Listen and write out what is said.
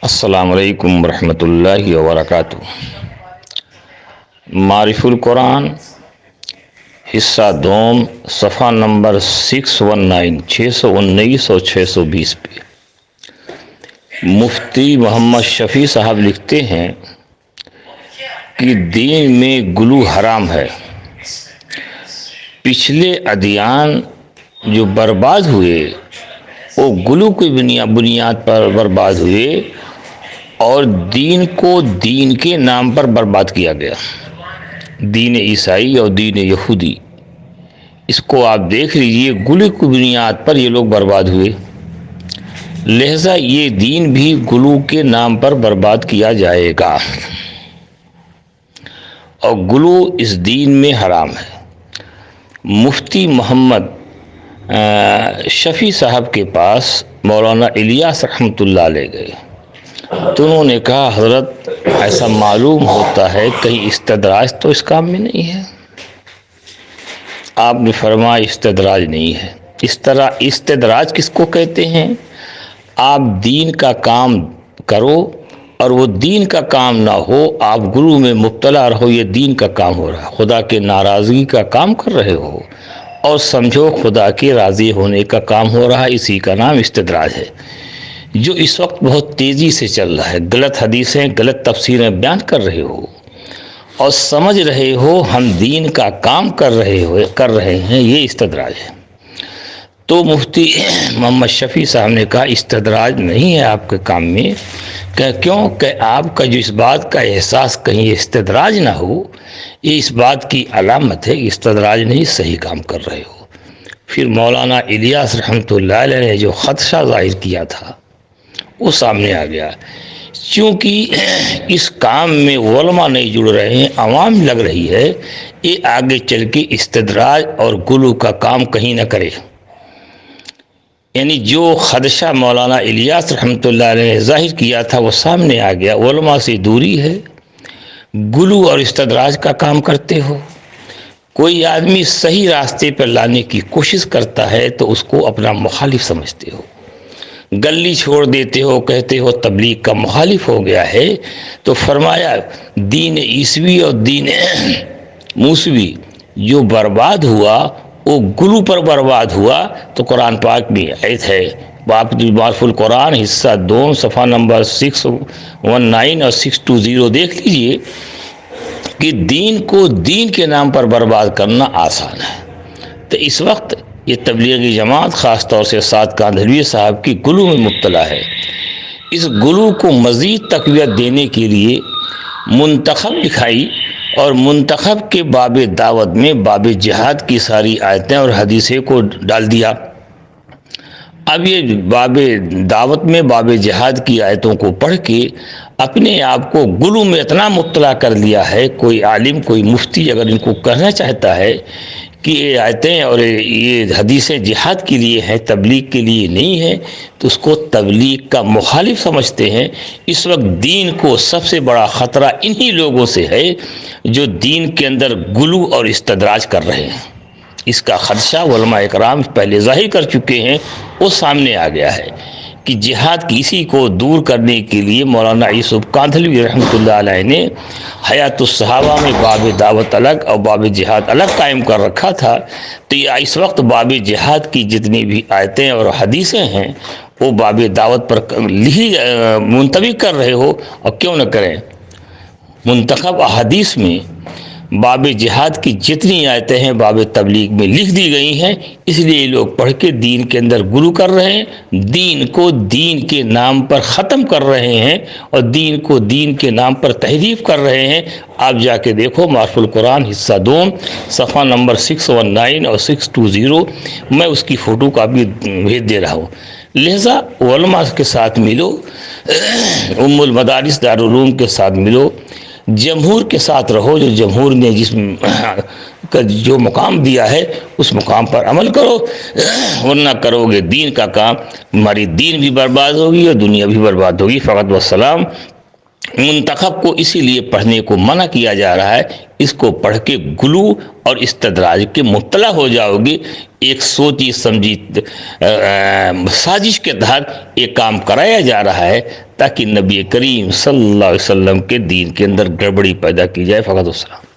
السلام علیکم ورحمۃ اللہ وبرکاتہ۔ معرف القرآن حصہ دوم صفحہ نمبر 619 619 اور 620 پہ مفتی محمد شفیع صاحب لکھتے ہیں کہ دین میں غلو حرام ہے۔ پچھلے ادیان جو برباد ہوئے وہ غلو کی بنیاد پر برباد ہوئے اور دین کو دین کے نام پر برباد کیا گیا۔ دین عیسائی اور دین یہودی، اس کو آپ دیکھ لیجئے، غلو کی بنیاد پر یہ لوگ برباد ہوئے، لہذا یہ دین بھی غلو کے نام پر برباد کیا جائے گا اور غلو اس دین میں حرام ہے۔ مفتی محمد شفیع صاحب کے پاس مولانا الیاس رحمۃ اللہ علیہ گئے تو انہوں نے کہا، حضرت ایسا معلوم ہوتا ہے کہیں استدراج تو اس کام میں نہیں ہے؟ آپ نے فرمایا استدراج نہیں ہے۔ اس طرح استدراج کس کو کہتے ہیں؟ آپ دین کا کام کرو اور وہ دین کا کام نہ ہو، آپ غلو میں مبتلا رہو، یہ دین کا کام ہو رہا ہے، خدا کے ناراضگی کا کام کر رہے ہو اور سمجھو خدا کے راضی ہونے کا کام ہو رہا ہے، اسی کا نام استدراج ہے، جو اس وقت بہت تیزی سے چل رہا ہے۔ غلط حدیثیں، غلط تفسیریں بیان کر رہے ہو اور سمجھ رہے ہو ہم دین کا کام کر رہے ہیں، یہ استدراج ہے۔ تو مفتی محمد شفیع صاحب نے کہا استدراج نہیں ہے آپ کے کام میں، کیوں کہ آپ کا جو اس بات کا احساس کہیں استدراج نہ ہو، یہ اس بات کی علامت ہے کہ استدراج نہیں، صحیح کام کر رہے ہو۔ پھر مولانا الیاس رحمۃ اللہ علیہ نے جو خدشہ ظاہر کیا تھا وہ سامنے آ گیا، چونکہ اس کام میں علماء نہیں جڑ رہے ہیں، عوام لگ رہی ہے، یہ آگے چل کے استدراج اور غلو کا کام کہیں نہ کرے۔ یعنی جو خدشہ مولانا الیاس رحمۃ اللہ علیہ نے ظاہر کیا تھا وہ سامنے آ گیا، علماء سے دوری ہے، غلو اور استدراج کا کام کرتے ہو۔ کوئی آدمی صحیح راستے پر لانے کی کوشش کرتا ہے تو اس کو اپنا مخالف سمجھتے ہو، گلی چھوڑ دیتے ہو، کہتے ہو تبلیغ کا مخالف ہو گیا ہے۔ تو فرمایا دین عیسوی اور دین موسوی جو برباد ہوا وہ غلو پر برباد ہوا۔ تو قرآن پاک میں آیت ہے، معرف القرآن حصہ دوم صفحہ نمبر 619 اور 620 دیکھ لیجئے کہ دین کو دین کے نام پر برباد کرنا آسان ہے۔ تو اس وقت یہ تبلیغی جماعت خاص طور سے سعد کاندھلوی صاحب کی غلو میں مبتلا ہے۔ اس غلو کو مزید تقویت دینے کے لیے منتخب لکھائی اور منتخب کے باب دعوت میں باب جہاد کی ساری آیتیں اور حدیثیں کو ڈال دیا۔ اب یہ باب دعوت میں باب جہاد کی آیتوں کو پڑھ کے اپنے آپ کو غلو میں اتنا مبتلا کر لیا ہے، کوئی عالم، کوئی مفتی اگر ان کو کہنا چاہتا ہے کہ یہ آیتیں اور یہ حدیثیں جہاد کے لیے ہیں، تبلیغ کے لیے نہیں ہیں، تو اس کو تبلیغ کا مخالف سمجھتے ہیں۔ اس وقت دین کو سب سے بڑا خطرہ انہی لوگوں سے ہے جو دین کے اندر غلو اور استدراج کر رہے ہیں۔ اس کا خدشہ علماء اکرام پہلے ظاہر کر چکے ہیں، وہ سامنے آ گیا ہے کہ جہاد کی اسی کو دور کرنے کے لیے مولانا یوسف کاندھلوی رحمۃ اللہ علیہ نے حیات الصحابہ میں باب دعوت الگ اور باب جہاد الگ قائم کر رکھا تھا۔ تو یہ اس وقت باب جہاد کی جتنی بھی آیتیں اور حدیثیں ہیں وہ باب دعوت پر منطبق کر رہے ہو، اور کیوں نہ کریں، منتخب احادیث میں باب جہاد کی جتنی آیتیں ہیں باب تبلیغ میں لکھ دی گئی ہیں، اس لیے یہ لوگ پڑھ کے دین کے اندر غلو کر رہے ہیں، دین کو دین کے نام پر ختم کر رہے ہیں اور دین کو دین کے نام پر تحریف کر رہے ہیں۔ آپ جا کے دیکھو معرف القرآن حصہ دوم صفحہ نمبر 619 اور 620، میں اس کی فوٹو کاپی بھیج دے رہا ہوں۔ لہذا علماء کے ساتھ ملو، ام المدارس دارالعلوم کے ساتھ ملو، جمہور کے ساتھ رہو، جو جمہور نے جس کا جو مقام دیا ہے اس مقام پر عمل کرو، ورنہ کرو گے دین کا کام، ہماری دین بھی برباد ہوگی اور دنیا بھی برباد ہوگی۔ فقط والسلام۔ منتخب کو اسی لیے پڑھنے کو منع کیا جا رہا ہے، اس کو پڑھ کے غلو اور استدراج کے مبتلا ہو جاؤ گے۔ ایک سوچی سمجھی سازش کے تحت ایک کام کرایا جا رہا ہے تاکہ نبی کریم صلی اللہ علیہ وسلم کے دین کے اندر گڑبڑی پیدا کی جائے۔ فقط السلام۔